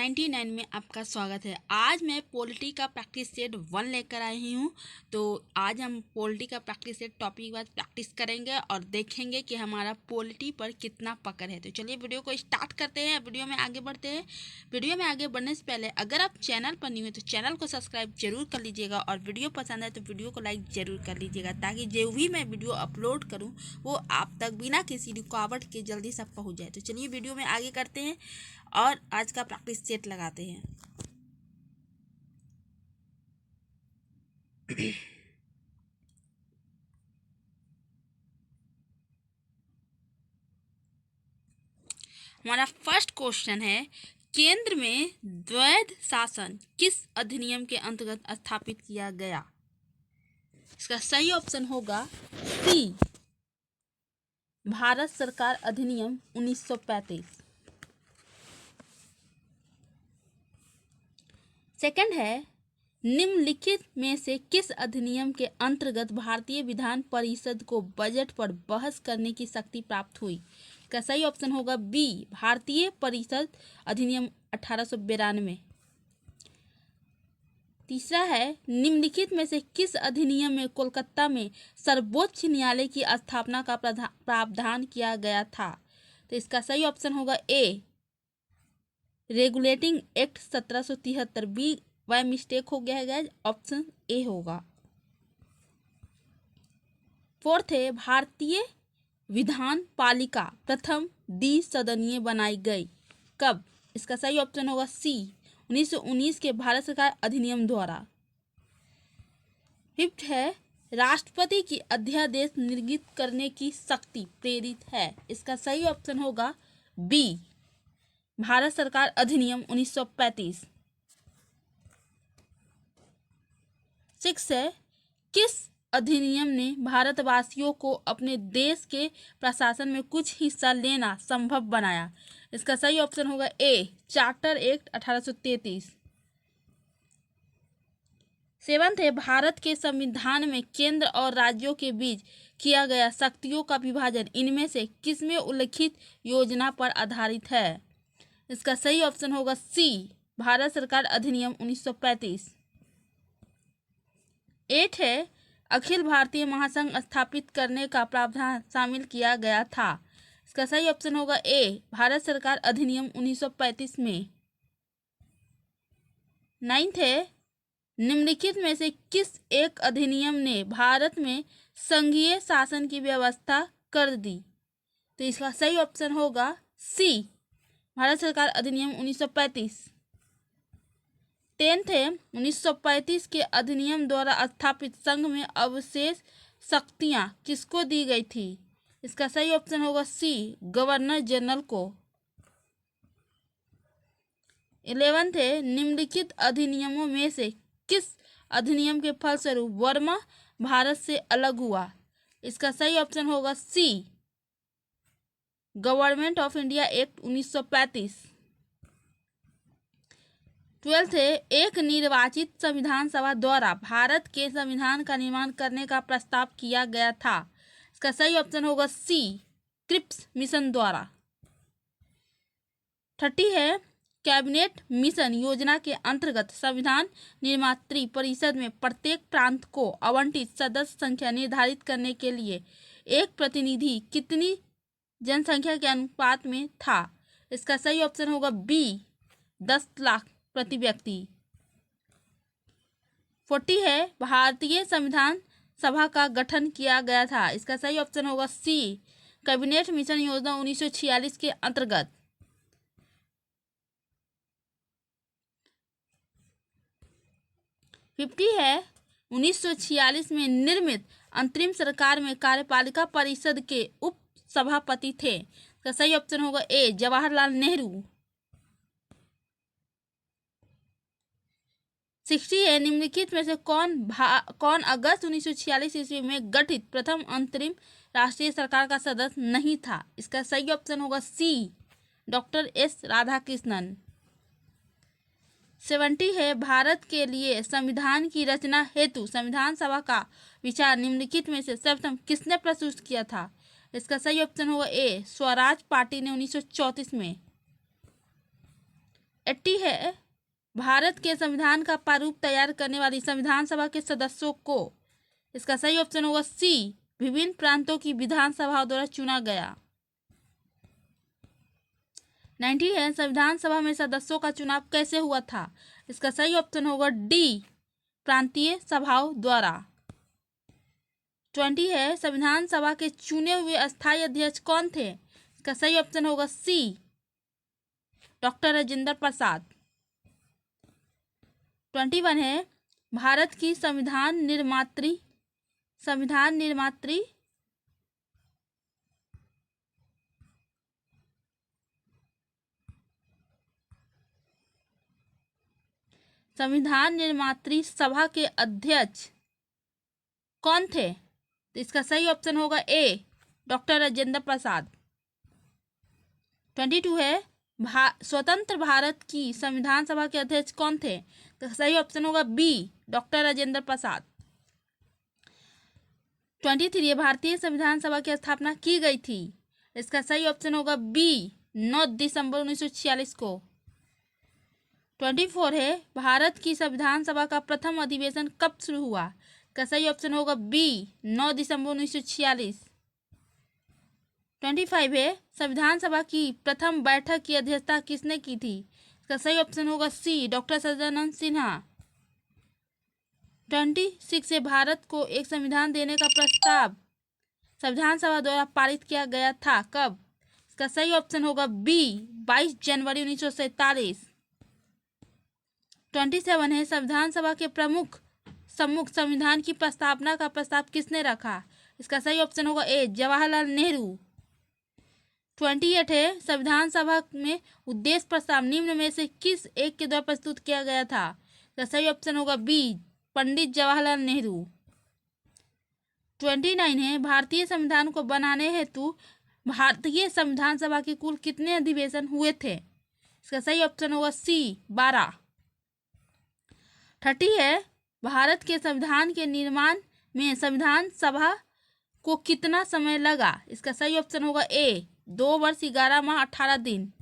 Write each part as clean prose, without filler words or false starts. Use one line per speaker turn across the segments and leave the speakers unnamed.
99 में आपका स्वागत है। आज मैं पॉलिटी का प्रैक्टिस सेट 1 लेकर आई हूँ। तो आज हम पॉलिटी का practice set topic wise practice करेंगे और देखेंगे कि हमारा पॉलिटी पर कितना पकड़ है। तो चलिए वीडियो को स्टार्ट करते हैं, वीडियो में आगे बढ़ते हैं। वीडियो में आगे बढ़ने से पहले अगर आप चैनल पर न्यू हैं तो चैनल को सब्सक्राइब जरूर कर लीजिएगा और वीडियो पसंद है तो वीडियो को लाइक ज़रूर कर लीजिएगा, ताकि जो भी मैं वीडियो अपलोड करूँ वो आप तक बिना किसी रुकावट के जल्दी से पहुँच जाए। तो चलिए वीडियो में आगे करते हैं और आज का प्रैक्टिस सेट लगाते हैं। हमारा फर्स्ट क्वेश्चन है, केंद्र में द्वैध शासन किस अधिनियम के अंतर्गत स्थापित किया गया? इसका सही ऑप्शन होगा सी, भारत सरकार अधिनियम 1935। सेकंड है, निम्नलिखित में से किस अधिनियम के अंतर्गत भारतीय विधान परिषद को बजट पर बहस करने की शक्ति प्राप्त हुई? इसका सही ऑप्शन होगा बी, भारतीय परिषद अधिनियम 1892। तीसरा है, निम्नलिखित में से किस अधिनियम में कोलकाता में सर्वोच्च न्यायालय की स्थापना का प्रावधान किया गया था? तो इसका सही ऑप्शन होगा A, regulating act 1773। B by mistake हो गया है, ऑप्शन ए होगा। फोर्थ है, भारतीय विधान पालिका प्रथम द्विसदनीय बनाई गई कब? इसका सही ऑप्शन होगा सी, 1919 के भारत सरकार अधिनियम द्वारा। फिफ्थ है, राष्ट्रपति की अध्यादेश निर्गत करने की शक्ति प्रेरित है। इसका सही ऑप्शन होगा बी, भारत सरकार अधिनियम 1935। सिक्स है, किस अधिनियम ने भारतवासियों को अपने देश के प्रशासन में कुछ हिस्सा लेना संभव बनाया? इसका सही ऑप्शन होगा ए, चार्टर एक्ट 1833। सेवंथ है, भारत के संविधान में केंद्र और राज्यों के बीच किया गया शक्तियों का विभाजन इनमें से किसमें उल्लिखित योजना पर आधारित है? इसका सही ऑप्शन होगा सी, भारत सरकार अधिनियम 1935। 8 है, अखिल भारतीय महासंघ स्थापित करने का प्रावधान शामिल किया गया था। इसका सही ऑप्शन होगा ए, भारत सरकार अधिनियम 1935 में। 9 है, निम्नलिखित में से किस एक अधिनियम ने भारत में संघीय शासन की व्यवस्था कर दी? तो इसका सही ऑप्शन होगा सी, भारत सरकार अधिनियम 1935। 10 है, 1935 के अधिनियम द्वारा स्थापित संघ में अवशेष शक्तियां किसको दी गई थी? इसका सही ऑप्शन होगा सी, गवर्नर जनरल को। 11 है, निम्नलिखित अधिनियमों में से किस अधिनियम के फलस्वरूप वर्मा भारत से अलग हुआ? इसका सही ऑप्शन होगा सी, गवर्नमेंट ऑफ इंडिया एक्ट 1935। 12 है, एक निर्वाचित संविधान सभा द्वारा भारत के संविधान का निर्माण करने का प्रस्ताव किया गया था। इसका सही ऑप्शन होगा सी, क्रिप्स मिशन द्वारा। 30 है, कैबिनेट मिशन योजना के अंतर्गत संविधान निर्मात्री परिषद में प्रत्येक प्रांत को आवंटित सदस्य संख्या निर्धारित करने के लिए एक प्रतिनिधि कितनी जनसंख्या के अनुपात में था? इसका सही ऑप्शन होगा बी, 10 लाख प्रति व्यक्ति। 40 है, भारतीय संविधान सभा का गठन किया गया था। इसका सही ऑप्शन होगा सी, कैबिनेट मिशन योजना 1946 के अंतर्गत। 50 है, 1946 में निर्मित अंतरिम सरकार में कार्यपालिका परिषद के उप सभापति थे। इसका सही ऑप्शन होगा ए, जवाहरलाल नेहरू। 60 है, निम्नलिखित में से कौन अगस्त 1946 ईस्वी में गठित प्रथम अंतरिम राष्ट्रीय सरकार का सदस्य नहीं था? इसका सही ऑप्शन होगा सी, डॉक्टर एस राधाकृष्णन। 70 है, भारत के लिए संविधान की रचना हेतु संविधान सभा का विचार निम्नलिखित में से सर्वप्रथम किसने प्रस्तुत किया था? इसका सही ऑप्शन होगा ए, स्वराज पार्टी ने 1934 में। 80 है भारत के संविधान का प्रारूप तैयार करने वाली संविधान सभा के सदस्यों को। इसका सही ऑप्शन होगा सी, विभिन्न प्रांतों की विधानसभाओं द्वारा चुना गया। 90 है संविधान सभा में सदस्यों का चुनाव कैसे हुआ था। इसका सही ऑप्शन होगा डी, प्रांतीय सभाओं द्वारा। 20 है संविधान सभा के चुने हुए अस्थायी अध्यक्ष कौन थे। इसका सही ऑप्शन होगा सी, डॉक्टर राजेंद्र प्रसाद। 21 है भारत की संविधान निर्मात्री सभा के अध्यक्ष कौन थे। तो इसका सही ऑप्शन होगा ए, डॉक्टर राजेंद्र प्रसाद। 22 है स्वतंत्र भारत की संविधान सभा के अध्यक्ष कौन थे। तो सही ऑप्शन होगा बी, डॉक्टर राजेंद्र प्रसाद। 23 है भारतीय संविधान सभा की स्थापना की गई थी। इसका सही ऑप्शन होगा बी, 9 दिसंबर 1946 को। 24 है भारत की संविधान सभा का प्रथम अधिवेशन कब शुरू हुआ। इसका सही ऑप्शन होगा बी, 9 दिसंबर 1946। 25 है संविधान सभा की प्रथम बैठक की अध्यक्षता किसने की थी। इसका सही ऑप्शन होगा सी, डॉक्टर सदानंद सिन्हा। 26 है भारत को एक संविधान देने का प्रस्ताव संविधान सभा द्वारा पारित किया गया था कब। इसका सही ऑप्शन होगा बी, 22 जनवरी 1947। 27 है संविधान सभा के सम्मुख संविधान की प्रस्तावना का प्रस्ताव किसने रखा। इसका सही ऑप्शन होगा ए, जवाहरलाल नेहरू। 28 है संविधान सभा में उद्देश्य प्रस्ताव निम्न में से किस एक के द्वारा प्रस्तुत किया गया था। इसका सही ऑप्शन होगा बी, पंडित जवाहरलाल नेहरू। 29 है भारतीय संविधान को बनाने हेतु भारतीय संविधान सभा के कुल कितने अधिवेशन हुए थे। इसका सही ऑप्शन होगा सी, 12। 30 है भारत के संविधान के निर्माण में संविधान सभा को कितना समय लगा। इसका सही ऑप्शन होगा ए, 2 वर्ष 11 माह 18 दिन।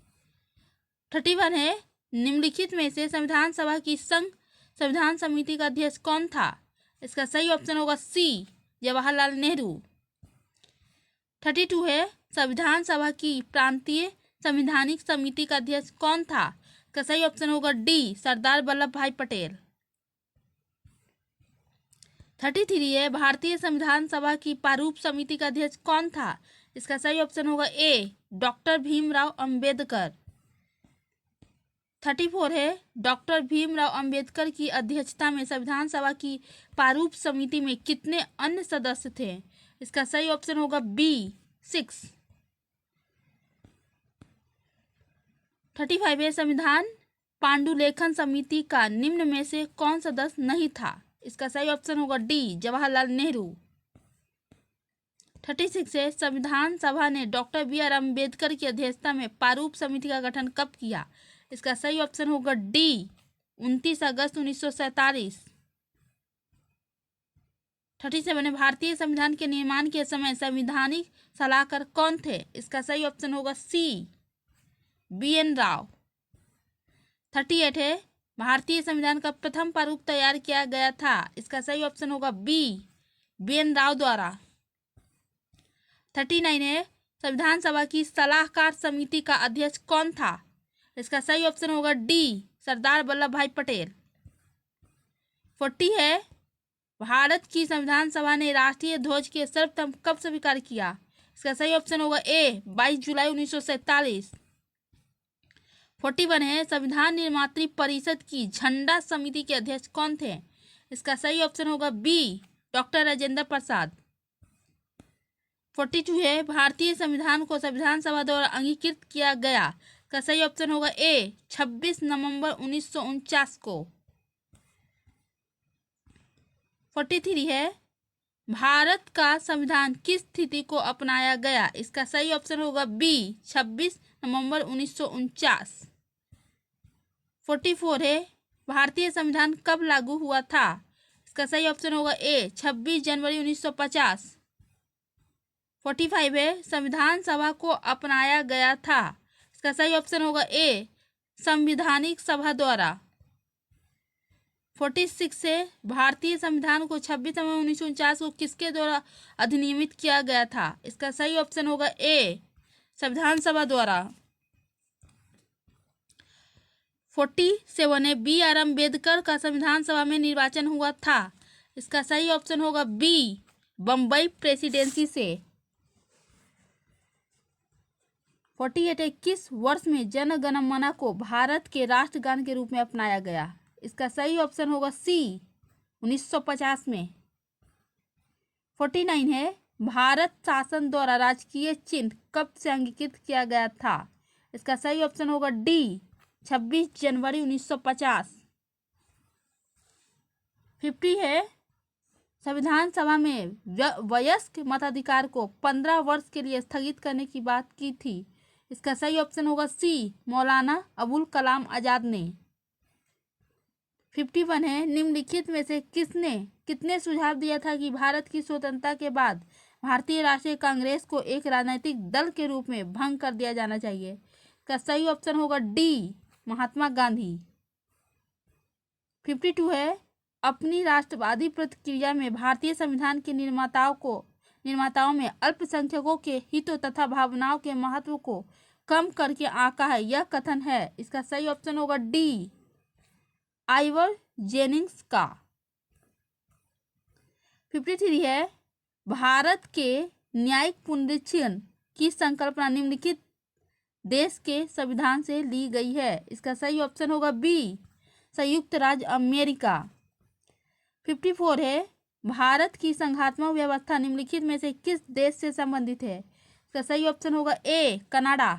31 है निम्नलिखित में से संविधान सभा की संघ संविधान समिति का अध्यक्ष कौन था। इसका सही ऑप्शन होगा सी, जवाहरलाल नेहरू। 32 है संविधान सभा की प्रांतीय संवैधानिक समिति का अध्यक्ष कौन था। इसका सही ऑप्शन होगा डी, सरदार वल्लभ भाई पटेल। 33 है भारतीय संविधान सभा की प्रारूप समिति का अध्यक्ष कौन था। इसका सही ऑप्शन होगा ए, डॉक्टर भीमराव अंबेडकर। 34 है डॉक्टर भीमराव अंबेडकर की अध्यक्षता में संविधान सभा की प्रारूप समिति में कितने अन्य सदस्य थे। इसका सही ऑप्शन होगा बी, 6। 35 है संविधान पांडुलेखन समिति का निम्न में से कौन सदस्य नहीं था। इसका सही ऑप्शन होगा डी, जवाहरलाल नेहरू। 36 है संविधान सभा ने डॉक्टर बी आर अम्बेडकर की अध्यक्षता में प्रारूप समिति का गठन कब किया। इसका सही ऑप्शन होगा डी, 29 अगस्त 1947। 37 है भारतीय संविधान के निर्माण के समय संवैधानिक सलाहकार कौन थे। इसका सही ऑप्शन होगा सी, BN राव। 38 है भारतीय संविधान का प्रथम प्रारूप तैयार किया गया था। इसका सही ऑप्शन होगा बी, BN राव द्वारा। 39 है संविधान सभा की सलाहकार समिति का अध्यक्ष कौन था। इसका सही ऑप्शन होगा डी, सरदार वल्लभ भाई पटेल। 40 है भारत की संविधान सभा ने राष्ट्रीय ध्वज के सर्वप्रथम कब स्वीकार किया। इसका सही ऑप्शन होगा ए, 22 जुलाई 1947। 41 है संविधान निर्मात्री परिषद की झंडा समिति के अध्यक्ष कौन थे। इसका सही ऑप्शन होगा बी, डॉक्टर राजेंद्र प्रसाद। 42 है भारतीय संविधान को संविधान सभा द्वारा अंगीकृत किया गया। का सही ऑप्शन होगा ए, 26 नवंबर 1949 को। 43 है भारत का संविधान किस स्थिति को अपनाया गया। इसका सही ऑप्शन होगा बी, 26 नवंबर 1949। 44 है भारतीय संविधान कब लागू हुआ था। इसका सही ऑप्शन होगा ए, 26 जनवरी 1950। 45 है संविधान सभा को अपनाया गया था। इसका सही ऑप्शन होगा ए, संविधानिक सभा द्वारा। 46 है, भारतीय संविधान को 26 नवंबर 1949 को किसके द्वारा अधिनियमित किया गया था? इसका सही ऑप्शन होगा ए, संविधान सभा द्वारा। 47 है, बी आर अम्बेडकर का संविधान सभा में निर्वाचन हुआ था। इसका सही ऑप्शन होगा बी, बम्बई प्रेसिडेंसी से। 48 है, किस वर्ष में जन गण मन को भारत के राष्ट्रगान के रूप में अपनाया गया? इसका सही ऑप्शन होगा सी, 1950 में। 49 है, भारत शासन द्वारा राजकीय चिन्ह कब से अंगीकृत किया गया था? इसका सही ऑप्शन होगा डी, 26 जनवरी 1950। 50 है, संविधान सभा में वयस्क मताधिकार को 15 वर्ष के लिए स्थगित करने की बात की थी। इसका सही ऑप्शन होगा सी, मौलाना अबुल कलाम आजाद ने। 51 है, निम्नलिखित में से कितने सुझाव दिया था कि भारत की स्वतंत्रता के बाद भारतीय राष्ट्रीय कांग्रेस को एक राजनीतिक दल के रूप में भंग कर दिया जाना चाहिए? इसका सही ऑप्शन होगा डी, महात्मा गांधी। 52 है, अपनी राष्ट्रवादी प्रतिक्रिया में भारतीय संविधान के निर्माताओं में अल्पसंख्यकों के हितों तथा भावनाओं के महत्व को कम करके आंका है, यह कथन है। इसका सही ऑप्शन होगा डी, आइवर जेनिंग्स का। 53 है, भारत के न्यायिक पुनरीक्षण की संकल्पना निम्नलिखित देश के संविधान से ली गई है। इसका सही ऑप्शन होगा बी, संयुक्त राज्य अमेरिका। 54 है, भारत की संघात्मक व्यवस्था निम्नलिखित में से किस देश से संबंधित है? इसका सही ऑप्शन होगा ए, कनाडा।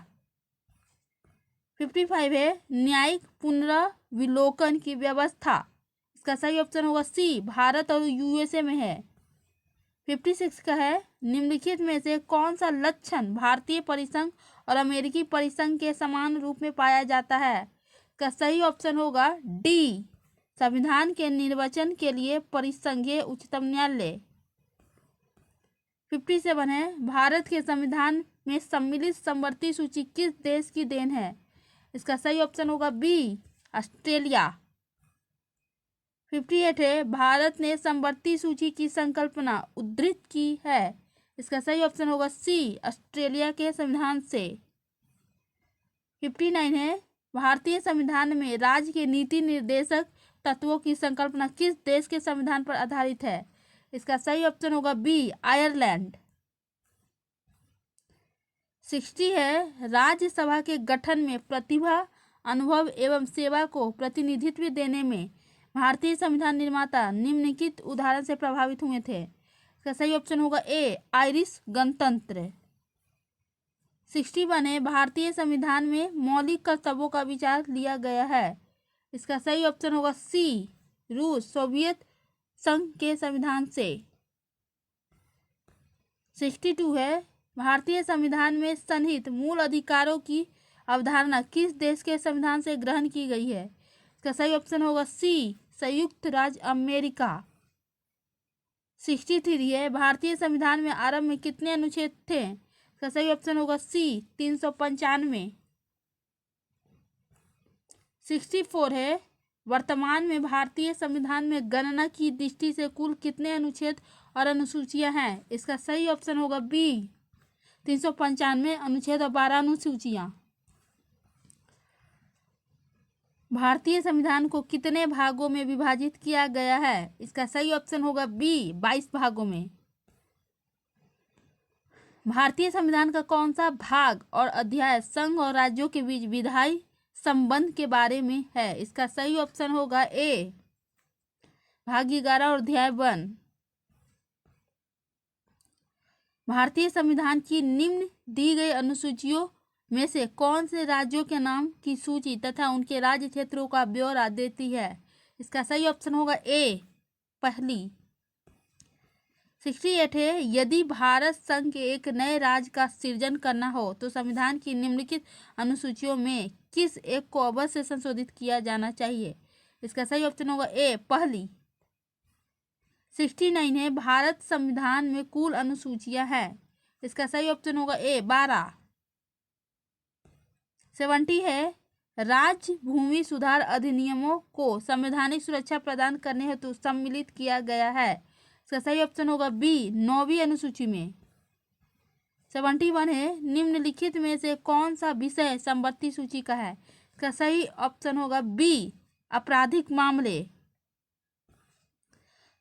55 है, न्यायिक पुनर्विलोकन की व्यवस्था। इसका सही ऑप्शन होगा सी, भारत और यूएसए में है। 56 का है, निम्नलिखित में से कौन सा लक्षण भारतीय परिसंघ और अमेरिकी परिसंघ के समान रूप में पाया जाता है? इसका सही ऑप्शन होगा डी, संविधान के निर्वचन के लिए परिसंघीय उच्चतम न्यायालय। 57 है, भारत के संविधान में सम्मिलित समवर्ती सूची किस देश की देन है? इसका सही ऑप्शन होगा बी, ऑस्ट्रेलिया। 58 है, भारत ने समवर्ती सूची की संकल्पना उद्धृत की है। इसका सही ऑप्शन होगा सी, ऑस्ट्रेलिया के संविधान से। 59 है, भारतीय संविधान में राज्य के नीति निर्देशक तत्वों की संकल्पना किस देश के संविधान पर आधारित है? इसका सही ऑप्शन होगा बी, आयरलैंड। 60 है, राज्यसभा के गठन में प्रतिभा, अनुभव एवं सेवा को प्रतिनिधित्व देने में भारतीय संविधान निर्माता निम्नलिखित उदाहरण से प्रभावित हुए थे। इसका सही ऑप्शन होगा ए, आयरिश गणतंत्र। 61 है, भारतीय संविधान में मौलिक कर्तव्यों का विचार लिया गया है। इसका सही ऑप्शन होगा सी, रूस सोवियत संघ के संविधान से। 62 है, भारतीय संविधान में सन्निहित मूल अधिकारों की अवधारणा किस देश के संविधान से ग्रहण की गई है? इसका सही ऑप्शन होगा सी, संयुक्त राज्य अमेरिका। 63 है, भारतीय संविधान में आरंभ में कितने अनुच्छेद थे? इसका सही ऑप्शन होगा सी, 395। 64 है, वर्तमान में भारतीय संविधान में गणना की दृष्टि से कुल कितने अनुच्छेद और अनुसूचियां हैं? इसका सही ऑप्शन होगा बी, 395 अनुच्छेद और 12 अनुसूचियां। भारतीय संविधान को कितने भागों में विभाजित किया गया है? इसका सही ऑप्शन होगा बी, 22 भागों में। भारतीय संविधान का कौन सा भाग और अध्याय संघ और राज्यों के बीच विधायी संबंध के बारे में है? इसका सही ऑप्शन होगा ए, भाग 11 और अध्याय 1। भारतीय संविधान की निम्न दी गई अनुसूचियों में से कौन से राज्यों के नाम की सूची तथा उनके राज्य क्षेत्रों का ब्यौरा देती है? इसका सही ऑप्शन होगा ए, पहली। 68 है, यदि भारत संघ के एक नए राज्य का सृजन करना हो तो संविधान की निम्नलिखित अनुसूचियों में किस एक को अवश्य संशोधित किया जाना चाहिए? इसका सही ऑप्शन होगा ए, पहली। 69 है, भारत संविधान में कुल अनुसूचियां हैं। इसका सही ऑप्शन होगा ए, 12। 70 है, राज्य भूमि सुधार अधिनियमों को संवैधानिक सुरक्षा प्रदान करने हेतु सम्मिलित किया गया है। इसका सही ऑप्शन होगा बी, 9वीं अनुसूची में। 71 है, निम्नलिखित में से कौन सा विषय समवर्ती सूची का है? इसका सही ऑप्शन होगा बी, आपराधिक मामले।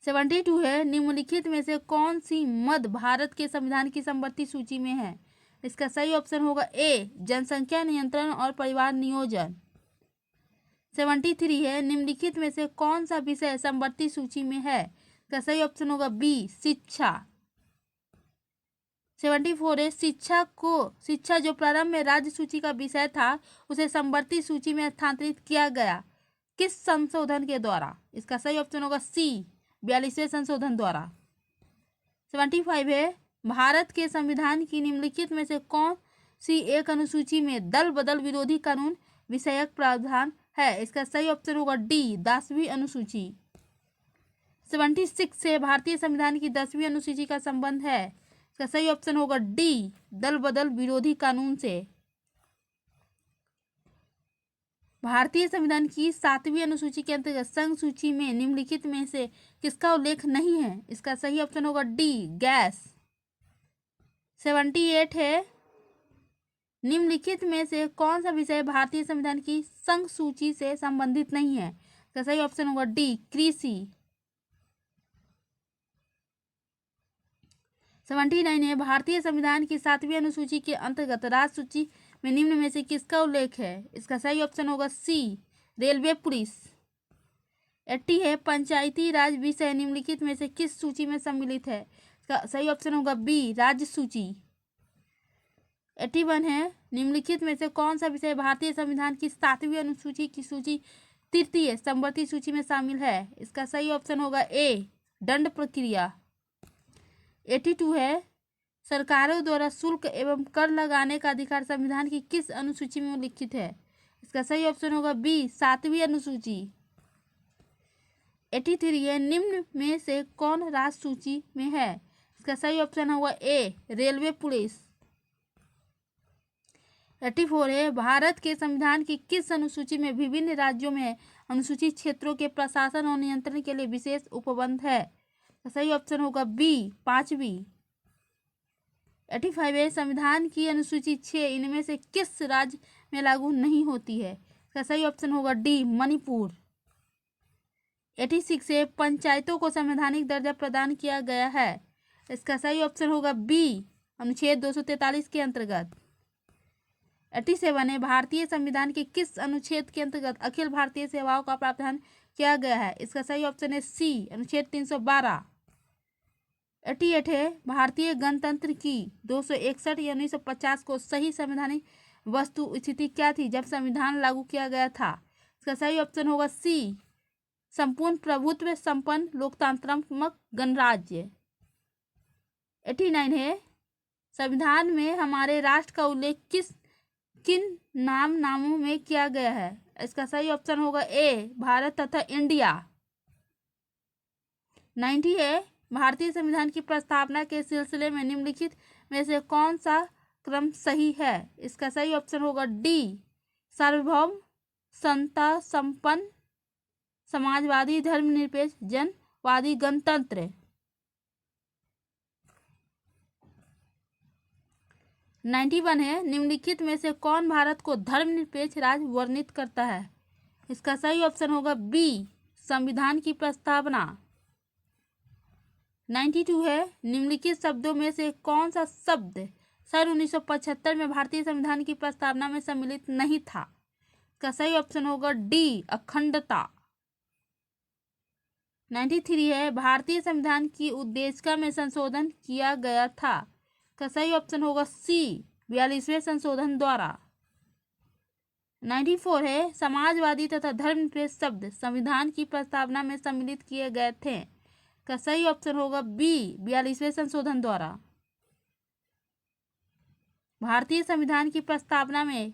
72 है, निम्नलिखित में से कौन सी मद भारत के संविधान की समवर्ती सूची में है? इसका सही ऑप्शन होगा ए, जनसंख्या नियंत्रण और परिवार नियोजन। 73 है, निम्नलिखित में से कौन सा विषय समवर्ती सूची में है? इसका सही ऑप्शन होगा बी, शिक्षा। 74 है, शिक्षा जो प्रारंभ में राज्य सूची का विषय था उसे समवर्ती सूची में स्थानांतरित किया गया किस संशोधन के द्वारा? इसका सही ऑप्शन होगा सी, 42वें संशोधन द्वारा। 75 है, भारत के संविधान की निम्नलिखित में से कौन सी एक अनुसूची में दल बदल विरोधी कानून विषयक प्रावधान है? इसका सही ऑप्शन होगा डी, 10वीं अनुसूची। 76 से भारतीय संविधान की 10वीं अनुसूची का संबंध है। इसका सही ऑप्शन होगा डी, दल बदल विरोधी कानून से। भारतीय संविधान की 7वीं अनुसूची के अंतर्गत संघ सूची में निम्नलिखित में से किसका उल्लेख नहीं है? इसका सही ऑप्शन होगा डी, गैस। 78 है, निम्नलिखित में से कौन सा विषय भारतीय संविधान की संघ सूची से संबंधित नहीं है? इसका सही ऑप्शन होगा डी, कृषि। 79 है, भारतीय संविधान की 7वीं अनुसूची के अंतर्गत राज्य सूची में निम्न में से किसका उल्लेख है? इसका सही ऑप्शन होगा सी, रेलवे पुलिस। 80 है, पंचायती राज विषय निम्नलिखित में से किस सूची में सम्मिलित है? इसका सही ऑप्शन होगा बी, राज्य सूची। 81 है, निम्नलिखित में से कौन सा विषय भारतीय संविधान की 7वीं अनुसूची की सूची तृतीय समवर्ती सूची में शामिल है? इसका सही ऑप्शन होगा ए, दंड प्रक्रिया। 82 है, सरकारों द्वारा शुल्क एवं कर लगाने का अधिकार संविधान की किस अनुसूची में उल्लिखित है? इसका सही ऑप्शन होगा बी, 7वीं अनुसूची। 83 है, निम्न में से कौन राज्य सूची में है? इसका सही ऑप्शन होगा ए, रेलवे पुलिस। 84 है, भारत के संविधान की किस अनुसूची में विभिन्न राज्यों में अनुसूचित क्षेत्रों के प्रशासन और नियंत्रण के लिए विशेष उपबंध है? सही ऑप्शन होगा बी, 5वीं। 85 है, संविधान की अनुसूची 6 इनमें से किस राज्य में लागू नहीं होती है? इसका सही ऑप्शन होगा डी, मणिपुर। 86 है, पंचायतों को संवैधानिक दर्जा प्रदान किया गया है। इसका सही ऑप्शन होगा बी, अनुच्छेद 243 के अंतर्गत। 87 है, भारतीय संविधान के किस अनुच्छेद के अंतर्गत अखिल भारतीय सेवाओं का प्रावधान किया गया है? इसका सही ऑप्शन है सी, अनुच्छेद 312। 88 है, भारतीय गणतंत्र की 261 या 1950 को सही संवैधानिक वस्तु स्थिति क्या थी जब संविधान लागू किया गया था? इसका सही ऑप्शन होगा सी, संपूर्ण प्रभुत्व संपन्न लोकतंत्रात्मक गणराज्य। 89 है, संविधान में हमारे राष्ट्र का उल्लेख किन नामों में किया गया है? इसका सही ऑप्शन होगा ए, भारत तथा इंडिया। 90 है, भारतीय संविधान की प्रस्तावना के सिलसिले में निम्नलिखित में से कौन सा क्रम सही है? इसका सही ऑप्शन होगा डी, सार्वभौम, समता संपन्न, समाजवादी, धर्मनिरपेक्ष, जनवादी, गणतंत्र। 91 है, निम्नलिखित में से कौन भारत को धर्मनिरपेक्ष राज्य वर्णित करता है? इसका सही ऑप्शन होगा बी, संविधान की प्रस्तावना। 92 है, निम्नलिखित शब्दों में से कौन सा शब्द सन 1975 में भारतीय संविधान की प्रस्तावना में सम्मिलित नहीं था? इसका सही ऑप्शन होगा डी, अखंडता। 93 है, भारतीय संविधान की उद्देशिका में संशोधन किया गया था। इसका सही ऑप्शन होगा सी, 42वें संशोधन द्वारा। 94 है, समाजवादी तथा धर्मनिरपेक्ष शब्द संविधान की प्रस्तावना में सम्मिलित किए गए थे। का सही ऑप्शन होगा बी, 42वें संशोधन द्वारा। भारतीय संविधान की प्रस्तावना में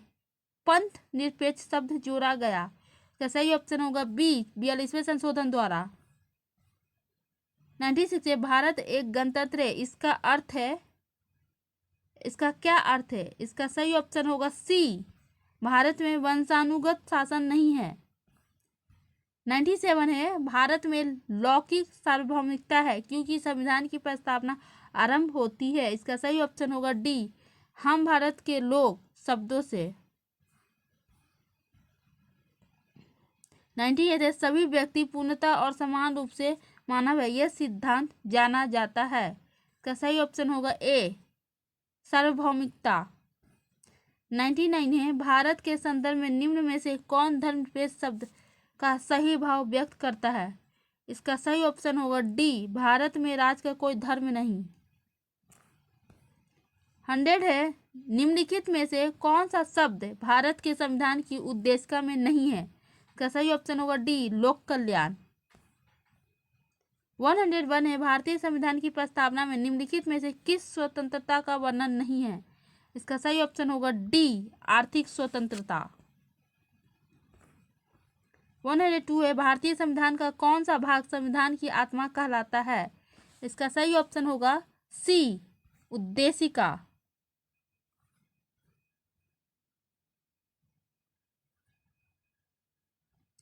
पंथ निरपेक्ष शब्द जोड़ा गया। का सही ऑप्शन होगा बी, 42वें संशोधन द्वारा। 96 है, भारत एक गणतंत्र है, इसका अर्थ है, इसका क्या अर्थ है? इसका सही ऑप्शन होगा सी, भारत में वंशानुगत शासन नहीं है। 97 है, भारत में लौकिक सार्वभौमिकता है क्योंकि संविधान की प्रस्तावना आरंभ होती है। इसका सही ऑप्शन होगा डी, हम भारत के लोग शब्दों से। 98 है, सभी व्यक्ति पूर्णतः और समान रूप से मानव है, यह सिद्धांत जाना जाता है। इसका सही ऑप्शन होगा ए, सार्वभौमिकता। 99 है, भारत के संदर्भ में निम्न में से कौन धर्मनिरपेक्ष शब्द का सही भाव व्यक्त करता है? इसका सही ऑप्शन होगा डी, भारत में राज का कोई धर्म नहीं। 100 है, निम्नलिखित में से कौन सा शब्द भारत के संविधान की उद्देशिका में नहीं है? इसका सही ऑप्शन होगा डी, लोक कल्याण। 101 है, भारतीय संविधान की प्रस्तावना में निम्नलिखित में से किस स्वतंत्रता का वर्णन नहीं है? इसका सही ऑप्शन होगा डी, आर्थिक स्वतंत्रता। 102 है, भारतीय संविधान का कौन सा भाग संविधान की आत्मा कहलाता है? इसका सही ऑप्शन होगा सी, उद्देशिका।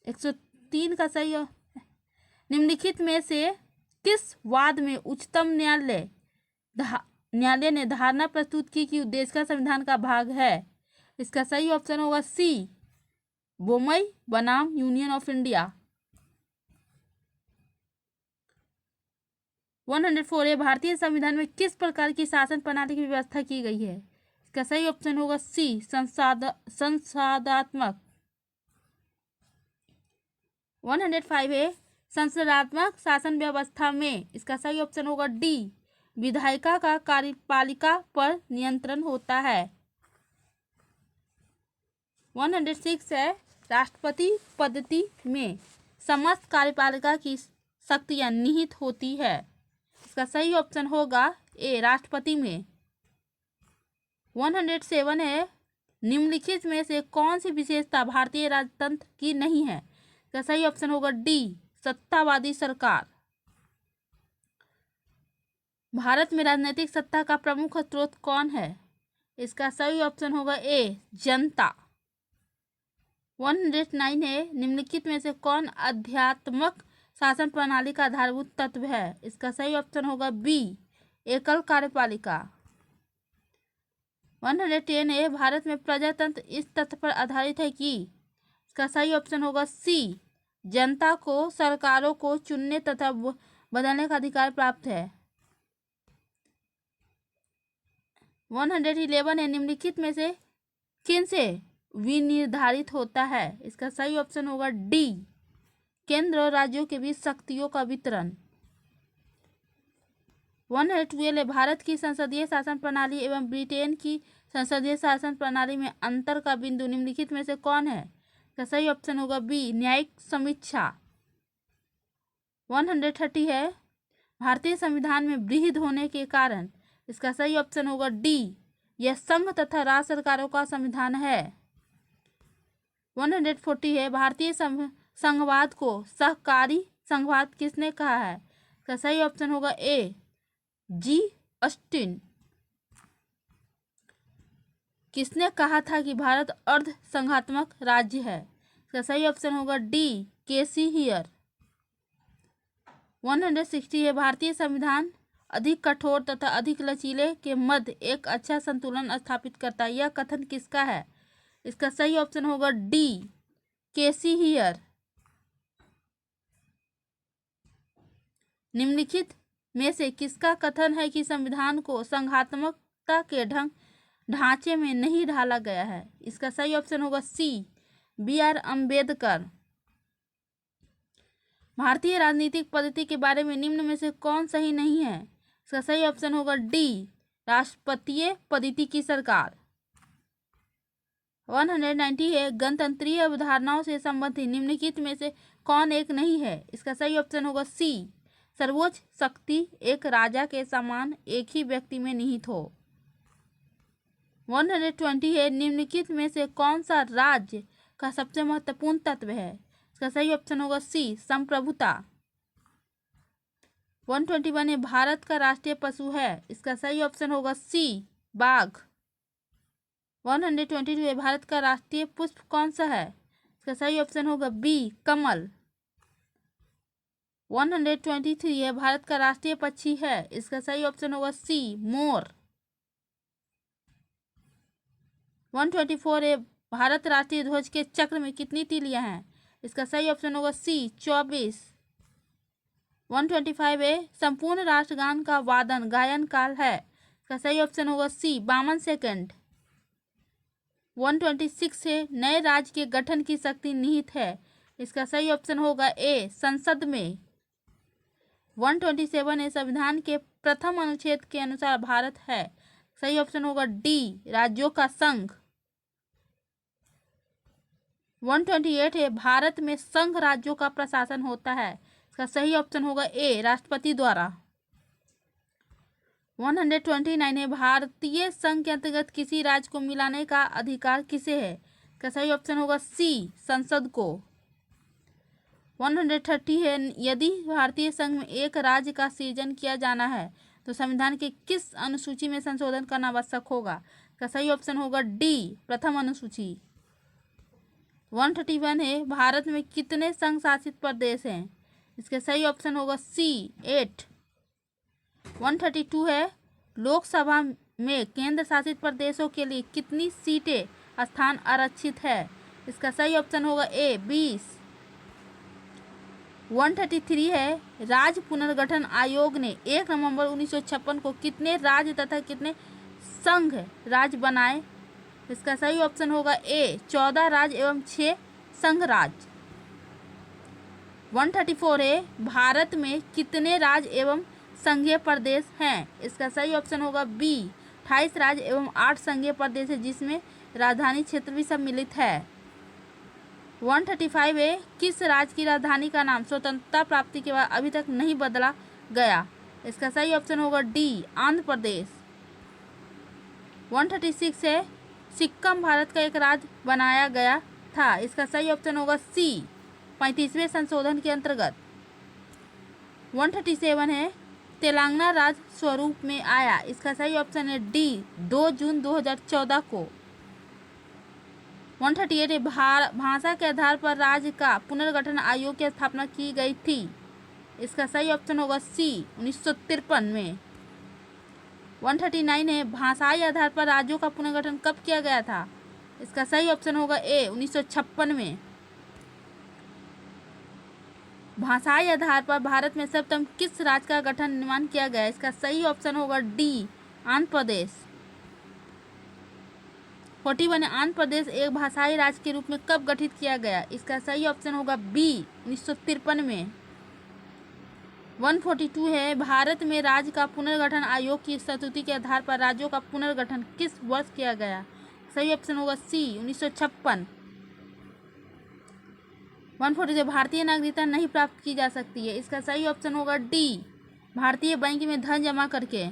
103 का सही निम्नलिखित में से किस वाद में उच्चतम न्यायालय ने धारणा प्रस्तुत की कि उद्देशिका संविधान का भाग है? इसका सही ऑप्शन होगा सी, बोमई बनाम यूनियन ऑफ इंडिया। 104 है, भारतीय संविधान में किस प्रकार की शासन प्रणाली की व्यवस्था की गई है? इसका सही ऑप्शन होगा सी, संसदात्मक। 105 है, संसदात्मक शासन व्यवस्था में इसका सही ऑप्शन होगा डी, विधायिका का कार्यपालिका पर नियंत्रण होता है। 106 है, राष्ट्रपति पद्धति में समस्त कार्यपालिका की शक्तियां निहित होती है। इसका सही ऑप्शन होगा ए, राष्ट्रपति में। 107 है, निम्नलिखित में से कौन सी विशेषता भारतीय राजतंत्र की नहीं है? इसका सही ऑप्शन होगा डी, सत्तावादी सरकार। भारत में राजनीतिक सत्ता का प्रमुख स्रोत कौन है? इसका सही ऑप्शन होगा ए, जनता। 109 है, निम्नलिखित में से कौन आध्यात्मक शासन प्रणाली का आधारभूत तत्व है? इसका सही ऑप्शन होगा बी, एकल कार्यपालिका। 110 है, भारत में प्रजातंत्र इस तथ्य पर आधारित है कि इसका सही ऑप्शन होगा सी, जनता को सरकारों को चुनने तथा बदलने का अधिकार प्राप्त है। 111 है, निम्नलिखित में से किन से विनिर्धारित होता है? इसका सही ऑप्शन होगा डी, केंद्र और राज्यों के बीच शक्तियों का वितरण। 112 है, भारत की संसदीय शासन प्रणाली एवं ब्रिटेन की संसदीय शासन प्रणाली में अंतर का बिंदु निम्नलिखित में से कौन है? इसका सही ऑप्शन होगा बी, न्यायिक समीक्षा। 130 है, भारतीय संविधान में विहित होने के कारण इसका सही ऑप्शन होगा डी, यह संघ तथा राज्य सरकारों का संविधान है। 140 है, भारतीय संघवाद को सहकारी संघवाद किसने कहा है? इसका सही ऑप्शन होगा ए, जी ऑस्टिन। किसने कहा था कि भारत अर्ध संघात्मक राज्य है? इसका सही ऑप्शन होगा डी, केसी हियर। 160 है, भारतीय संविधान अधिक कठोर तथा अधिक लचीले के मध्य एक अच्छा संतुलन स्थापित करता है, यह कथन किसका है? इसका सही ऑप्शन होगा डी, केसी हियर। निम्नलिखित में से किसका कथन है कि संविधान को संघात्मकता के ढांचे में नहीं ढाला गया है? इसका सही ऑप्शन होगा सी, बी आर अम्बेडकर। भारतीय राजनीतिक पद्धति के बारे में निम्न में से कौन सही नहीं है? इसका सही ऑप्शन होगा डी, राष्ट्रपतीय पद्धति की सरकार। 190 है, गणतंत्रीय अवधारणाओं से संबंधित निम्नलिखित में से कौन एक नहीं है? इसका सही ऑप्शन होगा सी, सर्वोच्च शक्ति एक राजा के समान एक ही व्यक्ति में निहित हो। 120 है, निम्नलिखित में से कौन सा राज्य का सबसे महत्वपूर्ण तत्व है? इसका सही ऑप्शन होगा सी, संप्रभुता। 121 है, भारत का राष्ट्रीय पशु है? इसका सही ऑप्शन होगा सी, बाघ। 122 है, भारत का राष्ट्रीय पुष्प कौन सा है? इसका सही ऑप्शन होगा बी, कमल। 123 है, भारत का राष्ट्रीय पक्षी है। इसका सही ऑप्शन होगा सी, मोर। 124 है, भारत राष्ट्रीय ध्वज के चक्र में कितनी तीलियां हैं? इसका सही ऑप्शन होगा सी, 24। 125 है, संपूर्ण राष्ट्रगान का वादन गायन काल है। इसका सही ऑप्शन होगा सी, 52 सेकंड। 126 है, नए राज्य के गठन की शक्ति निहित है। इसका सही ऑप्शन होगा ए, संसद में। 127 है, संविधान के प्रथम अनुच्छेद के अनुसार भारत है। सही ऑप्शन होगा डी, राज्यों का संघ। 128 है, भारत में संघ राज्यों का प्रशासन होता है। इसका सही ऑप्शन होगा ए, राष्ट्रपति द्वारा। 129 है, भारतीय संघ के अंतर्गत किसी राज्य को मिलाने का अधिकार किसे है? इसका सही ऑप्शन होगा सी, संसद को। 130 है, यदि भारतीय संघ में एक राज्य का सृजन किया जाना है तो संविधान के किस अनुसूची में संशोधन करना आवश्यक होगा? इसका सही ऑप्शन होगा डी, प्रथम अनुसूची। 131 है, भारत में कितने संघ शासित प्रदेश हैं? इसका सही ऑप्शन होगा सी, 8। 132 है, लोकसभा में केंद्र शासित प्रदेशों के लिए कितनी सीटें स्थान आरक्षित है? इसका सही ऑप्शन होगा ए, 20। 133 है, राज्य पुनर्गठन आयोग ने 1 नवंबर 1956 को कितने राज्य तथा कितने संघ राज्य बनाए? इसका सही ऑप्शन होगा ए, 14 राज्य एवं 6 संघ राज्य। 134 है, भारत में कितने राज्य एवं संघीय प्रदेश हैं? इसका सही ऑप्शन होगा बी, 28 राज्य एवं 8 संघीय प्रदेश है, जिसमें राजधानी क्षेत्र भी सम्मिलित है। 135 है, किस राज्य की राजधानी का नाम स्वतंत्रता प्राप्ति के बाद अभी तक नहीं बदला गया? इसका सही ऑप्शन होगा डी, आंध्र प्रदेश। 136 है, सिक्किम भारत का एक राज्य बनाया गया था। इसका सही ऑप्शन होगा सी, 35वें संशोधन के अंतर्गत। 137 है, तेलंगाना राज्य स्वरूप में आया। इसका सही ऑप्शन है डी, 2 जून 2014 को। 138 है, भाषा के आधार पर राज्य का पुनर्गठन आयोग की स्थापना की गई थी। इसका सही ऑप्शन होगा सी, 1953 में। 139 है, भाषाई आधार पर राज्यों का पुनर्गठन कब किया गया था? इसका सही ऑप्शन होगा ए, 1956 में। भाषाई आधार पर भारत में सर्वप्रथम किस राज्य का गठन निर्माण किया गया? इसका सही ऑप्शन होगा डी, आंध्र प्रदेश। 41 आंध्र प्रदेश एक भाषाई राज्य के रूप में कब गठित किया गया? इसका सही ऑप्शन होगा बी, 1953 में। 142 है, भारत में राज्य का पुनर्गठन आयोग की स्तुति के आधार पर राज्यों का पुनर्गठन किस वर्ष किया गया? सही ऑप्शन होगा सी, 1956। 140 भारतीय नागरिकता नहीं प्राप्त की जा सकती है। इसका सही ऑप्शन होगा डी, भारतीय बैंक में धन जमा करके।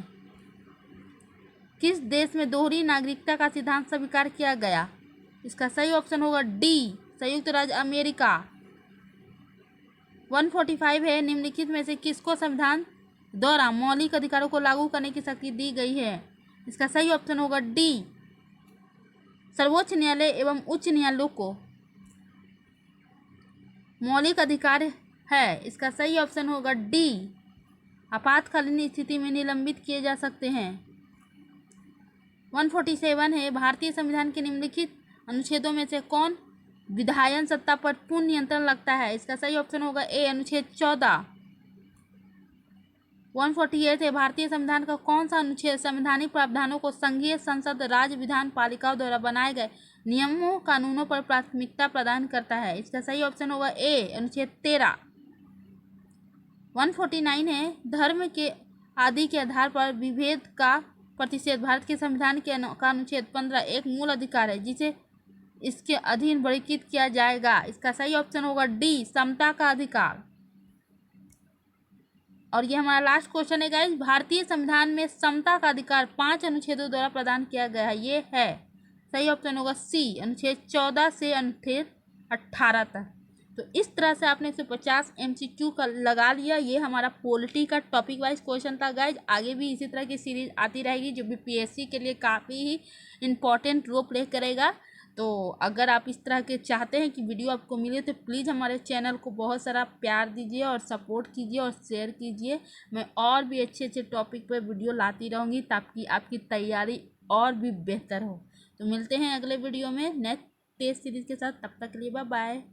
किस देश में दोहरी नागरिकता का सिद्धांत स्वीकार किया गया? इसका सही ऑप्शन होगा डी, संयुक्त राज्य अमेरिका। 145 है, निम्नलिखित में से किसको संविधान द्वारा मौलिक अधिकारों को लागू करने की शक्ति दी गई है? इसका सही ऑप्शन होगा डी, सर्वोच्च न्यायालय एवं उच्च न्यायालयों को मौलिक अधिकार है। इसका सही ऑप्शन होगा डी, आपातकालीन स्थिति में निलंबित किए जा सकते हैं। 147 है, भारतीय संविधान के निम्नलिखित अनुच्छेदों में से कौन विधायन सत्ता पर पूर्ण नियंत्रण लगता है? इसका सही ऑप्शन होगा ए, अनुच्छेद 14। 148 है, भारतीय संविधान का कौन सा अनुच्छेद संवैधानिक प्रावधानों को संघीय संसद, राज्य विधान पालिकाओं द्वारा बनाए गए नियमों कानूनों पर प्राथमिकता प्रदान करता है? इसका सही ऑप्शन होगा ए, अनुच्छेद 13। 149 है, धर्म के आदि के आधार पर विभेद का प्रतिषेध भारत के संविधान के का अनुच्छेद 15 एक मूल अधिकार है जिसे इसके अधीन वर्गीकृत किया जाएगा। इसका सही ऑप्शन होगा डी, समता का अधिकार। और ये हमारा लास्ट क्वेश्चन है गाइस, भारतीय संविधान में समता का अधिकार 5 अनुच्छेदों द्वारा प्रदान किया गया है। ये है सही ऑप्शन होगा सी, अनुच्छेद 14 से अनुच्छेद 18 तक। तो इस तरह से आपने 150 MCQ का लगा लिया। ये हमारा पॉलिटी का टॉपिक वाइज क्वेश्चन था गाइज। आगे भी इसी तरह की सीरीज आती रहेगी जो BPSC के लिए काफ़ी ही इम्पॉर्टेंट रोल प्ले करेगा। तो अगर आप इस तरह के चाहते हैं कि वीडियो आपको मिले तो प्लीज़ हमारे चैनल को बहुत सारा प्यार दीजिए और सपोर्ट कीजिए और शेयर कीजिए। मैं और भी अच्छे अच्छे टॉपिक पर वीडियो लाती रहूँगी ताकि आपकी तैयारी और भी बेहतर हो। तो मिलते हैं अगले वीडियो में नेक्स्ट टेस्ट सीरीज के साथ। तब तक के लिए बाय बाय।